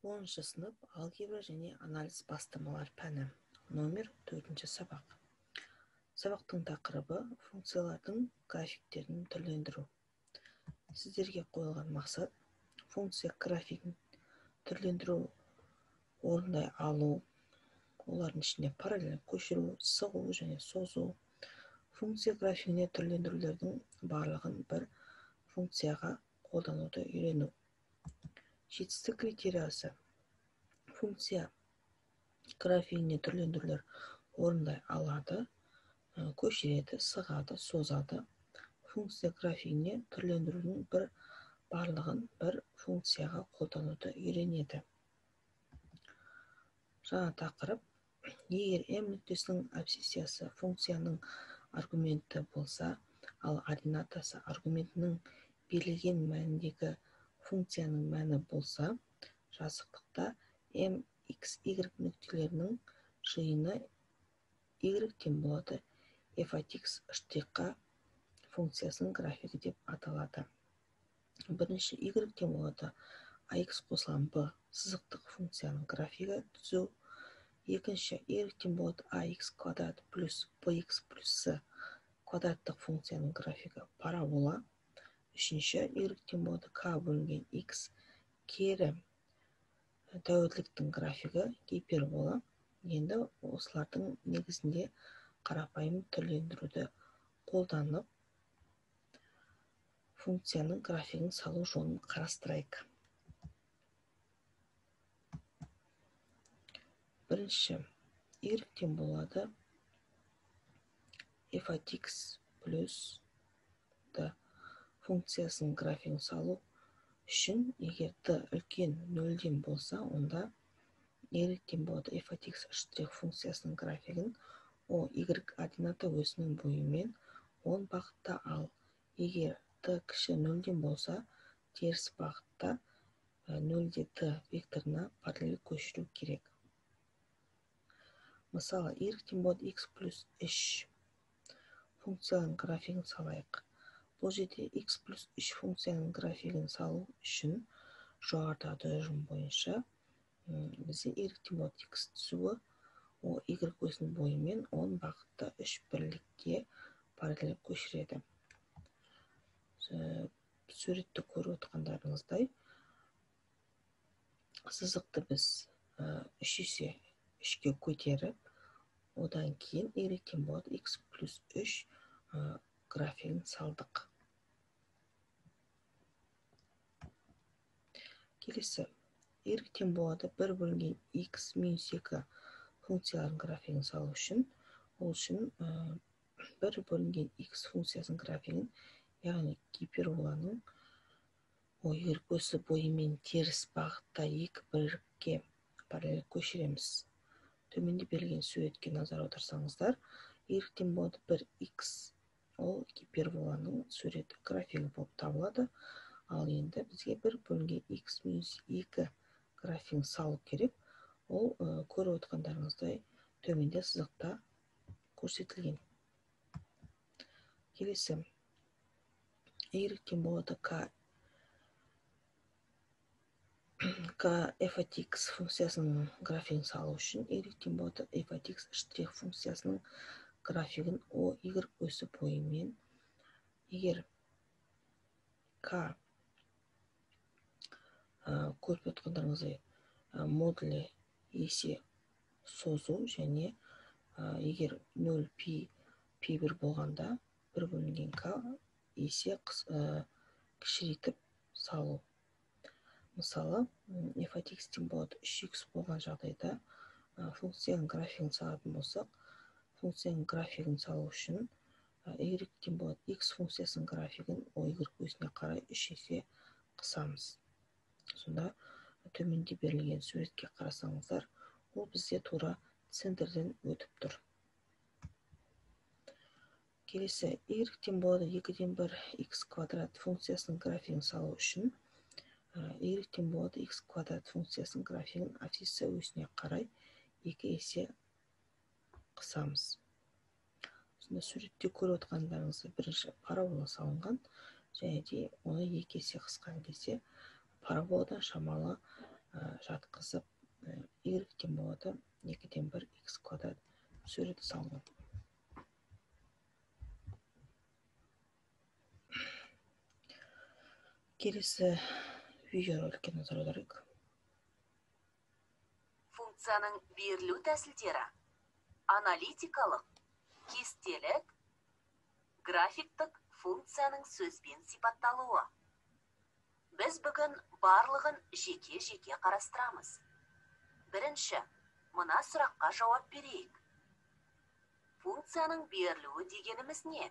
10 сынып алгебра және анализ бастамалар пәні. Номер 4 сабақ. Сабақтың тақырыбы функциялардың графиктерін түрлендіру. Сіздерге қойылған мақсат функция графигін түрлендіру, орындай алу, олардың ішінде параллель көшіру, сығу және созу. Функция графигіне түрлендірулердің барлығын бір функцияға қолдануды үйрену. Жетістік критериясы: функция графигіне түрлендірулер орындай алады, көшіреді, сығады, созады. Функция графигіне түрлендірудің барлығын бір функцияға қолдануды үйренеді. Жаңа тақырып: егер m нүктесінің абсцисиясы функцияның аргументі болса, ал ординатасы аргументінің берілген мәніндегі функцияның мәні болса, жазықтықта m, x, y нүктелерінің жиыны y-тен болады. f от x штрихқа функциясының графигі деп аталады. Бірінші y-тен болады ax қосылған b сызықтық функцияның графигі түзу. Екінші y-тен болады ax квадрат плюс bx плюс c квадраттық функцияның графигі парабола. Үшінші y-тен болады k бөлінген x кері тәуелділіктің графигі гипербола. Енді осылардың негізінде қарапайым түрлендіруді қолданып функцияның графигін салу жолын қарастырайық. Бірінші y-тен болады f от x плюс d функциясының графигін салу үшін, егер d үлкен 0-ден болса, онда y-тен болады f от x штрих функциясының графигін y ординаты өзінің бойымен 10 бағытта, ал егер d кіші 0-ден болса, теріс бағытта 0-де d векторына параллель көшіру керек. Мысалы, y-тен болады x плюс 3 функцияның графигін салайық. Бұл жерде x плюс 3 функцияның графигін салу үшін жоғарыда тұжырым бойынша бізде y-тен болады x түзуі y өзінің бойымен 10 бағытта 3 бірлікке параллель көшіреді. Суретті көріп отқандарыңыздай, сызықты біз 3 есе 3-ке көтеріп, одан кейін y-тен болады x плюс 3 графигін салдық. Келесі, y-тен болады 1 бөлінген x минус 2 функциялардың графигін салу үшін, ол үшін 1 бөлінген x функциясының графигін, яғни гиперболаның y осі бойымен теріс бағытта 2 бірлікке параллель көшіреміз. Төменде берілген суретке назар аударсаңыздар, y-тен болады 1x, ол гиперболаның суреті графигі болып табылады. Ал енді бізге 1 бөлінген x минус 2 графигін салу керек. Ол көріп отқандарыңыздай төменде сызықта көрсетілген. Келесі, y-тен болады k f от x функциясының графигін салу үшін, y-тен болады f от x штрих функциясының графигін y өсі бойымен, егер k көріп отқандарыңыздай модулі есе созу және егер 0 π1 болғанда 1 бөлінген k есе кішірейтіп салу. Мысалы, f от x-тен болады 3x болған жағдайда функцияның графигін салатын болсақ, функцияның графигін салу үшін y-тен болады x функциясының графигін y өзіне қарай 3 есе қысамыз. Сонда төменде берілген суретке қарасаңыздар, ол бізде тура центрден өтіп тұр. Келесі, y-тен болады 2-ден 1 x квадрат функциясының графигін салу үшін, y-тен болады x квадрат функциясының графигін абсцисса өзіне қарай 2 есе қысамыз. Сонда суретте көріп отқандарыңызда бірінші парабола салынған, және де оны 2 есе қысқан кезде параболадан шамалы жатқызып, y-тен болады 2-ден 1 x квадрат суреті салынған. Келесі видеороликке назар аударайық. Функцияның берілу тәсілдері: аналитикалық, кестелік, графиктік функцияның сөзбен сипатталуы. Біз бүгін барлығын жеке-жеке қарастырамыз. Бірінші, мына сұраққа жауап берейік. Функцияның берілуі дегеніміз не?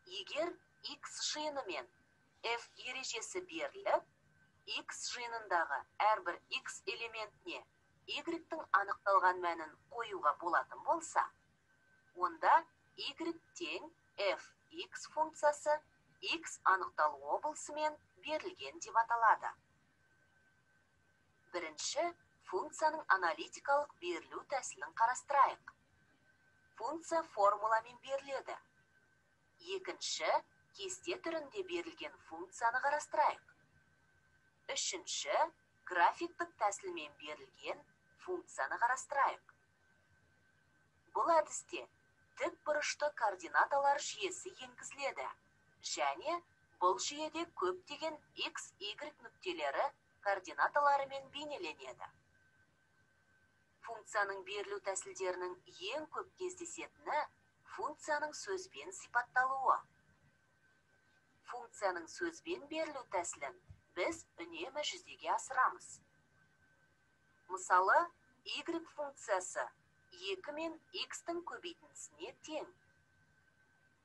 Егер x жиыны мен f ережесі беріліп, x жиынындағы әрбір x элементіне y-тің анықталған мәнін қоюға болатын болса, онда y тең f(x) функциясы x анықталу облысымен берілген деп аталады. Бірінші, функцияның аналитикалық берілу тәсілін қарастырайық. Функция формуламен беріледі. Екінші, кесте түрінде берілген функцияны қарастырайық. Үшінші, графиктік тәсілмен берілген функцияны қарастырайық. Бұл әдісте тік бұрышты координаталар жүйесі енгізіледі, және бұл жүйеде көптеген x, y нүктелері координаталарымен бейнеленеді. Функцияның берілу тәсілдерінің ең көп кездесетіні функцияның сөзбен сипатталуы. Функцияның сөзбен берілу тәсілін біз үнемі жүзеге асырамыз. Мысалы, y функциясы 2 мен x-тің көбейтіндісіне тең.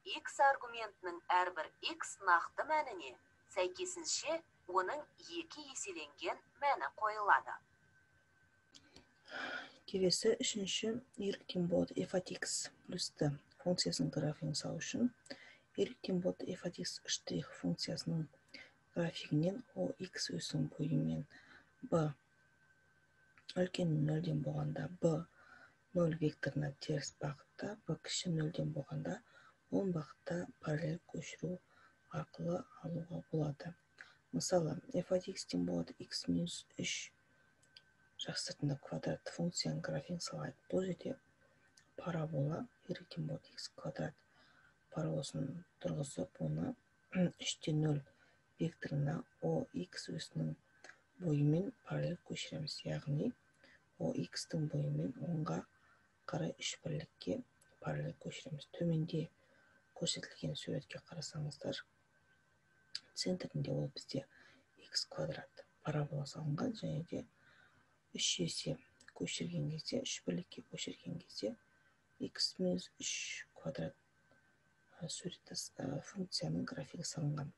X аргументінің әрбір x нақты мәніне сәйкесінше оның 2 еселенген мәні қойылады. Келесі үшінші, y-тен болады f от x плюс t функциясының графигін салу үшін, y-тен болады f от x штрих функциясының графигінен o x өсінің бойымен b үлкен 0-ден болғанда b 0 векторына теріс бағытта, b кіші 0-ден болғанда 10 бағытта параллель көшіру арқылы алуға болады. Мысалы, f от x-тен болады x минус 3 жақсыртында квадрат функцияның графигін салайық. Бұл жерде парабола y-тен болады x квадрат параболасын тұрғызып, оны 3-тен 0 векторына OX өсінің бойымен параллель көшіреміз. Яғни, OX-тің бойымен 10-ға қарай 3 бірлікке параллель көшіреміз. Төменде көрсетілген суретке қарасаңыздар, центрінде ол бізде x квадрат парабола салынған, және де 3 есе көшірген кезде, 3 бірлікке көшірген кезде x минус 3 квадрат суреті функцияның графигі салынған.